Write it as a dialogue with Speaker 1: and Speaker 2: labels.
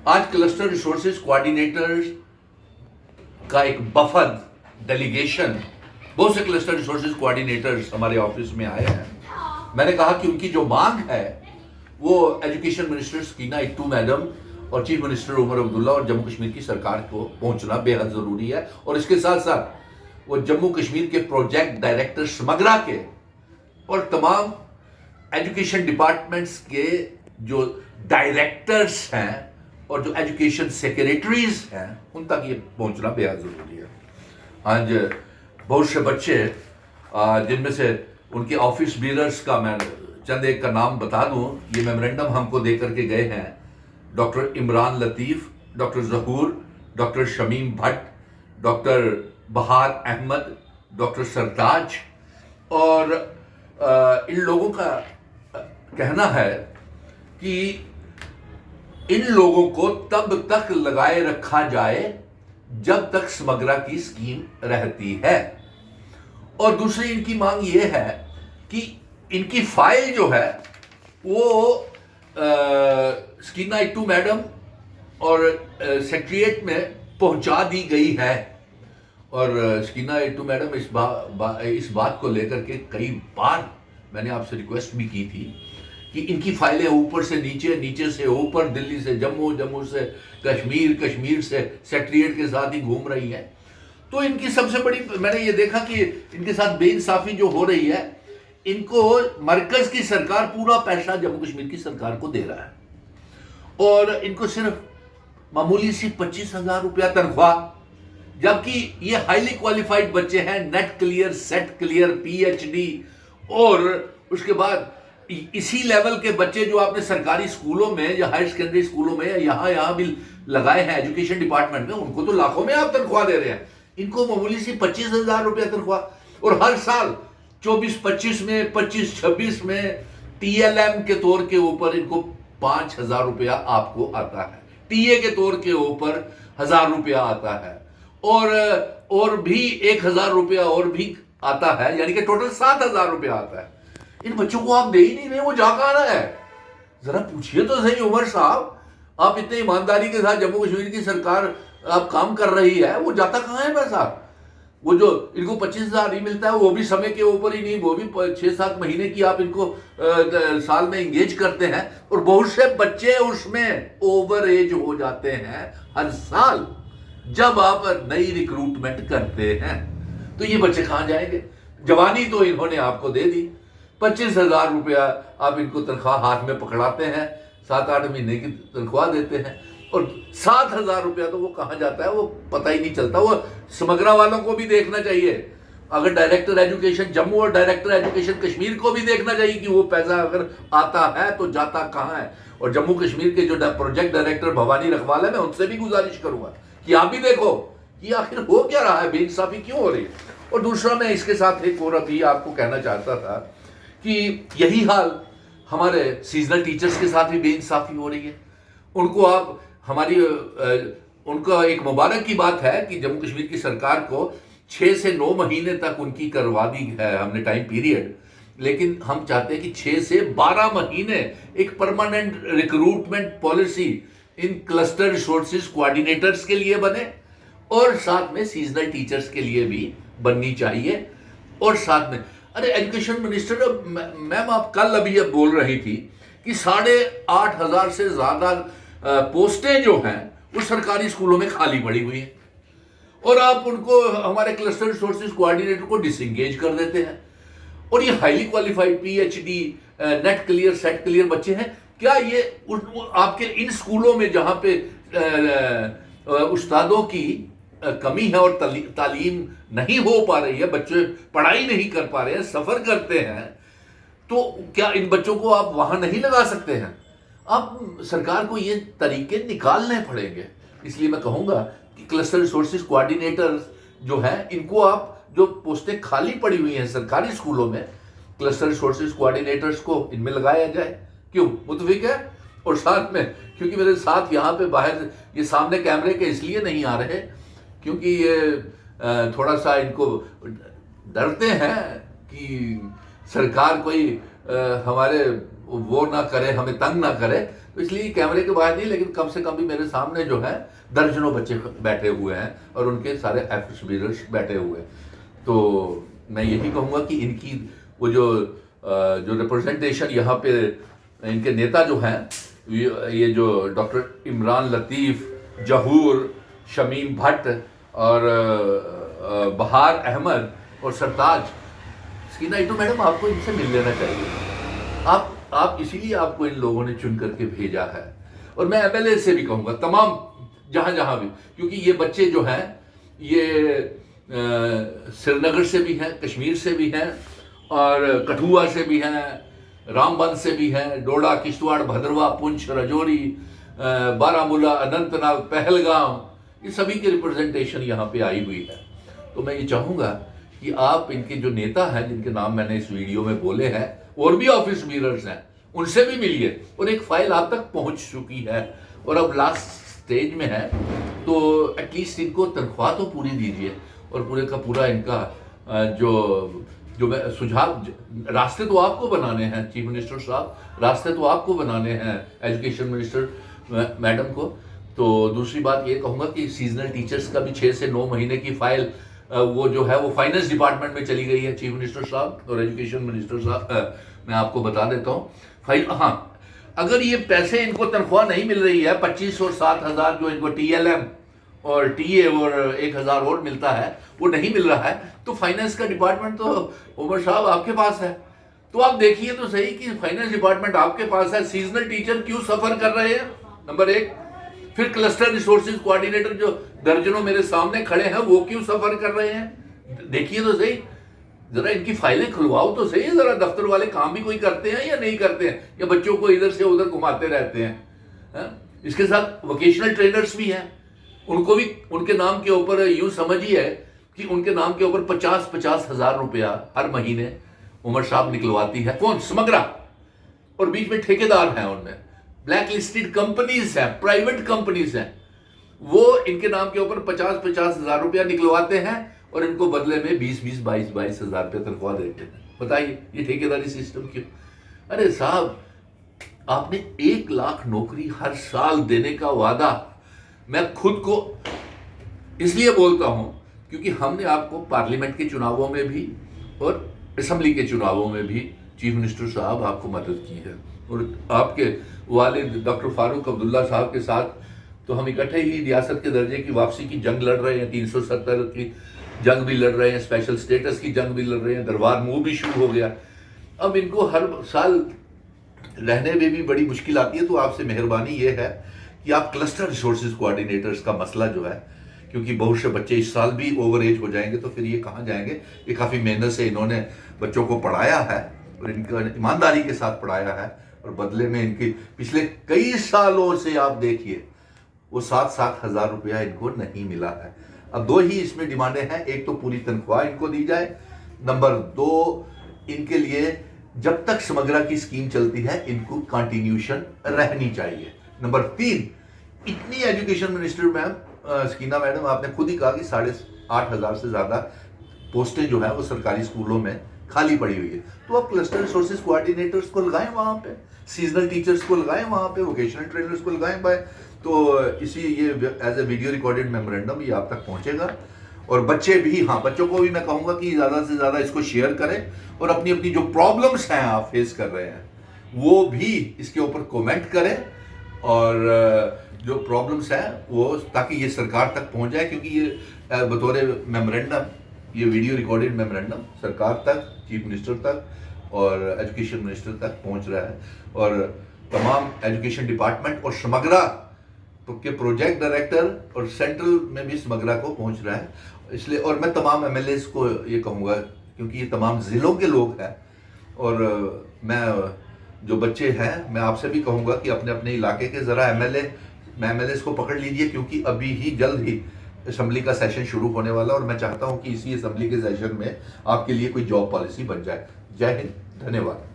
Speaker 1: आज cluster resources coordinators का एक वफद डेलीगेशन, बहुत से क्लस्टर रिसोर्सेज कोऑर्डिनेटर्स हमारे ऑफिस में आए हैं। मैंने कहा कि उनकी जो मांग है वो education minister Sakina it to madam और चीफ मिनिस्टर उमर अब्दुल्ला और जम्मू कश्मीर की सरकार को पहुंचना बेहद जरूरी है। और इसके साथ साथ वो जम्मू कश्मीर के प्रोजेक्ट डायरेक्टर समग्रा के और तमाम एजुकेशन डिपार्टमेंट्स के जो डायरेक्टर्स हैं और जो एजुकेशन सेक्रेटरीज हैं उन तक ये पहुंचना बेहद जरूरी है। आज बहुत से बच्चे जिनमें से उनके ऑफिस बीरर्स का मैं चंद एक का नाम बता दूं, ये मेमोरेंडम हमको दे करके गए हैं डॉक्टर इमरान लतीफ़, डॉक्टर जहूर, डॉक्टर शमीम भट्ट, डॉक्टर बहार अहमद, डॉक्टर सरताज। और इन लोगों का कहना है कि इन लोगों को तब तक लगाए रखा जाए जब तक समग्रा की स्कीम रहती है। और दूसरी इनकी मांग यह है कि इनकी फाइल जो है वो सकीना इट्टू मैडम और सेक्रेटरिएट में पहुंचा दी गई है। और सकीना इट्टू मैडम इस बात को लेकर के कई बार मैंने आपसे रिक्वेस्ट भी की थी कि इनकी फाइलें ऊपर से नीचे, नीचे से ऊपर, दिल्ली से जम्मू, जम्मू से कश्मीर, कश्मीर से सेक्रेटरिएट के साथ ही घूम रही है। तो इनकी सबसे बड़ी मैंने ये देखा कि इनके साथ बेइंसाफी जो हो रही है, इनको मरकज की सरकार पूरा पैसा जम्मू कश्मीर की सरकार को दे रहा है और इनको सिर्फ मामूली सी 25,000 रुपया तनख्वाह, जबकि ये हाईली क्वालिफाइड बच्चे हैं, net clear, set clear, PhD. और उसके बाद इसी लेवल के बच्चे जो आपने सरकारी स्कूलों में या हायर सेकेंडरी स्कूलों में या यहाँ भी लगाए हैं एजुकेशन डिपार्टमेंट में, उनको तो लाखों में आप तनख्वाह दे रहे हैं। इनको मामूली सी 25,000 रुपया तनख्वाह। और हर साल 24-25 में, 25-26 में टीएलएम के तौर के ऊपर इनको 5,000 रुपया आपको आता है, टीए के तौर के ऊपर 1,000 रुपया आता है और भी 1,000 रुपया और भी आता है, यानी कि टोटल 7,000 रुपया आता है। इन बच्चों को आप दे ही नहीं रहे, वो जा कहां रहा है? जरा पूछिए तो सही उमर साहब, आप इतने ईमानदारी के साथ जम्मू कश्मीर की सरकार आप काम कर रही है, वो जाता कहां है पैसा? वो जो इनको 25,000 ही मिलता है वो भी समय के ऊपर ही नहीं, वो भी 6-7 महीने की आप इनको साल में इंगेज करते हैं। और बहुत से बच्चे उसमें ओवर एज हो जाते हैं हर साल जब आप नई रिक्रूटमेंट करते हैं। तो ये बच्चे कहां जाएंगे? जवानी तो इन्होंने आपको दे दी, 25,000 रुपया आप इनको तनख्वाह हाथ में पकड़ाते हैं, 7-8 महीने की तनख्वाह देते हैं और 7,000 रुपया तो वो कहाँ जाता है वो पता ही नहीं चलता। वो समग्रा वालों को भी देखना चाहिए, अगर डायरेक्टर एजुकेशन जम्मू और डायरेक्टर एजुकेशन कश्मीर को भी देखना चाहिए कि वो पैसा अगर आता है तो जाता कहाँ है। और जम्मू कश्मीर के जो प्रोजेक्ट डायरेक्टर भवानी रखवाल है, मैं उनसे भी गुजारिश करूंगा कि आप भी देखो कि आखिर हो क्या रहा है, बेइंसाफी क्यों हो रही है। और दूसरा मैं इसके साथ एक और अभी आपको कहना चाहता था कि यही हाल हमारे सीजनल टीचर्स के साथ भी बेइंसाफी हो रही है। उनको आप उनका एक मुबारक की बात है कि जम्मू कश्मीर की सरकार को 6 से 9 महीने तक उनकी करवा दी है हमने टाइम पीरियड, लेकिन हम चाहते हैं कि 6 से 12 महीने एक permanent recruitment policy in cluster resources coordinators के लिए बने और साथ में सीजनल टीचर्स के लिए भी बननी चाहिए। और साथ में अरे एजुकेशन मिनिस्टर मैम, आप कल अभी अब बोल रही थी कि 8,500 से ज्यादा पोस्टें जो हैं वो सरकारी स्कूलों में खाली पड़ी हुई हैं और आप उनको हमारे क्लस्टर रिसोर्सेज कोऑर्डिनेटर को डिसएंगेज कर देते हैं। और ये highly qualified PhD, net clear, set clear बच्चे हैं। क्या ये आपके इन स्कूलों में जहां पे उस्तादों की कमी है और तालीम नहीं हो पा रही है, बच्चे पढ़ाई नहीं कर पा रहे हैं, सफर करते हैं, तो क्या इन बच्चों को आप वहां नहीं लगा सकते हैं? आप सरकार को ये तरीके निकालने पड़ेंगे। इसलिए मैं कहूंगा कि क्लस्टर रिसोर्सेज कोऑर्डिनेटर्स जो है, इनको आप जो पोस्टें खाली पड़ी हुई हैं सरकारी स्कूलों में, क्लस्टर रिसोर्सेज कोऑर्डिनेटर्स को इनमें लगाया जाए। क्यों? मुतफिक है? और साथ में, क्योंकि मेरे साथ यहाँ पे बाहर ये सामने कैमरे के इसलिए नहीं आ रहे क्योंकि ये थोड़ा सा इनको डरते हैं कि सरकार कोई हमारे वो ना करे, हमें तंग ना करे, तो इसलिए कैमरे के बाहर नहीं, लेकिन कम से कम भी मेरे सामने जो है दर्जनों बच्चे बैठे हुए हैं और उनके सारे एफिलिएट्स बैठे हुए हैं। तो मैं यही कहूँगा कि इनकी वो जो रिप्रेजेंटेशन यहाँ पे इनके नेता जो हैं, ये जो डॉक्टर इमरान लतीफ़, जहूर, शमीम भट्ट और बहार अहमद और सरताज, स्कीना इटू मैडम, आपको इनसे मिल लेना चाहिए। आप इसीलिए आपको इन लोगों ने चुन करके भेजा है। और मैं एमएलए से भी कहूँगा, तमाम जहाँ भी, क्योंकि ये बच्चे जो हैं ये श्रीनगर से भी हैं, कश्मीर से भी हैं और कठुआ से भी हैं, रामबन से भी हैं, डोडा, किश्तवाड़, भद्रवा, पुंछ, राजौरी, बारामूला, अनंतनाग, पहलगाम, ये सभी की रिप्रेजेंटेशन यहाँ पे आई हुई है। तो मैं ये चाहूँगा कि आप इनके जो नेता हैं, जिनके नाम मैंने इस वीडियो में बोले हैं, और भी ऑफिस बीरर्स हैं, उनसे भी मिलिए। और एक फाइल आप तक पहुँच चुकी है और अब लास्ट स्टेज में है, तो एटलीस्ट इनको तनख्वाह तो पूरी दीजिए और पूरे का पूरा इनका जो मैं सुझाव, रास्ते तो आपको बनाने हैं चीफ मिनिस्टर साहब, रास्ते तो आपको बनाने हैं एजुकेशन मिनिस्टर मैडम को। तो दूसरी बात ये कहूँगा कि सीजनल टीचर्स का भी 6 से 9 महीने की फाइल वो जो है वो फाइनेंस डिपार्टमेंट में चली गई है चीफ मिनिस्टर साहब और एजुकेशन मिनिस्टर साहब। मैं आपको बता देता हूँ फाइल, हाँ, अगर ये पैसे इनको तनख्वाह नहीं मिल रही है, 25 और 7,000 जो इनको TLM और TA और 1,000 और मिलता है, वो नहीं मिल रहा है, तो फाइनेंस का डिपार्टमेंट तो उमर साहब आपके पास है। तो आप देखिए तो सही कि फाइनेंस डिपार्टमेंट आपके पास है, सीजनल टीचर क्यों सफर कर रहे हैं, नंबर 1। फिर क्लस्टर रिसोर्सेज कोऑर्डिनेटर जो दर्जनों मेरे सामने खड़े हैं, वो क्यों सफर कर रहे हैं, देखिए तो सही। जरा इनकी फाइलें खुलवाओ तो सही, जरा दफ्तर वाले काम भी कोई करते हैं या नहीं करते हैं, या बच्चों को इधर से उधर घुमाते रहते हैं, इसके साथ वोकेशनल ट्रेनर्स भी हैं, उनको भी उनके नाम के ऊपर यूं समझिए कि उनके नाम के ऊपर 50-50 हज़ार रुपया हर महीने उमर साहब निकलवाती है। कौन? समग्रा। और बीच में ठेकेदार हैं, उनमें ब्लैक लिस्टेड कंपनीज हैं, प्राइवेट कंपनीज हैं, वो इनके नाम के ऊपर 50-50 हज़ार रुपया निकलवाते हैं और इनको बदले में 20-20, 22-22 हज़ार रुपया तनख्वाह देते हैं। बताइए ये ठेकेदारी सिस्टम क्यों? अरे साहब, आपने 1 लाख नौकरी हर साल देने का वादा, मैं खुद को इसलिए बोलता हूं क्योंकि हमने आपको पार्लियामेंट के चुनावों में भी और असेंबली के चुनावों में भी चीफ मिनिस्टर साहब आपको मदद की है। और आपके वालिद डॉक्टर फारूक अब्दुल्ला साहब के साथ तो हम इकट्ठे ही रियासत के दर्जे की वापसी की जंग लड़ रहे हैं, 370 की जंग भी लड़ रहे हैं, स्पेशल स्टेटस की जंग भी लड़ रहे हैं, दरबार मूव भी शुरू हो गया। अब इनको हर साल रहने में भी बड़ी मुश्किल आती है, तो आपसे मेहरबानी ये है कि आप क्लस्टर रिसोर्सेज कोऑर्डिनेटर्स का मसला जो है, क्योंकि बहुत से बच्चे इस साल भी ओवर एज हो जाएंगे, तो फिर ये कहाँ जाएंगे। ये काफ़ी मेहनत से इन्होंने बच्चों को पढ़ाया है और इनका ईमानदारी के साथ पढ़ाया है, और बदले में इनके पिछले कई सालों से आप देखिए वो 7-7 हज़ार रुपया इनको नहीं मिला है। अब 2 ही इसमें डिमांडें हैं, एक तो पूरी तनख्वाह इनको दी जाए, नंबर 2 इनके लिए जब तक समग्रा की स्कीम चलती है इनको कंटिन्यूशन रहनी चाहिए, नंबर 3 इतनी एजुकेशन मिनिस्टर मैम स्कीना मैडम, आपने खुद ही कहा कि 8,500 से ज़्यादा पोस्टें जो है वो सरकारी स्कूलों में खाली पड़ी हुई है, तो आप क्लस्टर रिसोर्सेज कोऑर्डिनेटर्स को लगाएं वहाँ पे, सीजनल टीचर्स को लगाएं वहाँ पे, वोकेशनल ट्रेनर्स को लगाएं भाई। तो इसी ये as a video recorded memorandum ये आप तक पहुँचेगा। और बच्चे भी, हाँ, बच्चों को भी मैं कहूँगा कि ज़्यादा से ज़्यादा इसको शेयर करें और अपनी अपनी जो प्रॉब्लम्स हैं आप फेस कर रहे हैं वो भी इसके ऊपर कमेंट करें, और जो प्रॉब्लम्स हैं वो, ताकि ये सरकार तक पहुंच जाए, क्योंकि ये बतौर मेमोरेंडम, ये वीडियो रिकॉर्डेड मेमोरेंडम सरकार तक, चीफ मिनिस्टर तक और एजुकेशन मिनिस्टर तक पहुंच रहा है, और तमाम एजुकेशन डिपार्टमेंट और समग्रा के प्रोजेक्ट डायरेक्टर और सेंट्रल में भी समग्रा को पहुंच रहा है। इसलिए, और मैं तमाम MLAs को ये कहूँगा, क्योंकि ये तमाम ज़िलों के लोग हैं, और मैं जो बच्चे हैं, मैं आपसे भी कहूँगा कि अपने अपने इलाके के ज़रा MLAs को पकड़ लीजिए, क्योंकि अभी ही जल्द ही असेंबली का सेशन शुरू होने वाला है, और मैं चाहता हूँ कि इसी असेंबली के सेशन में आपके लिए कोई जॉब पॉलिसी बन जाए। जय हिंद, धन्यवाद।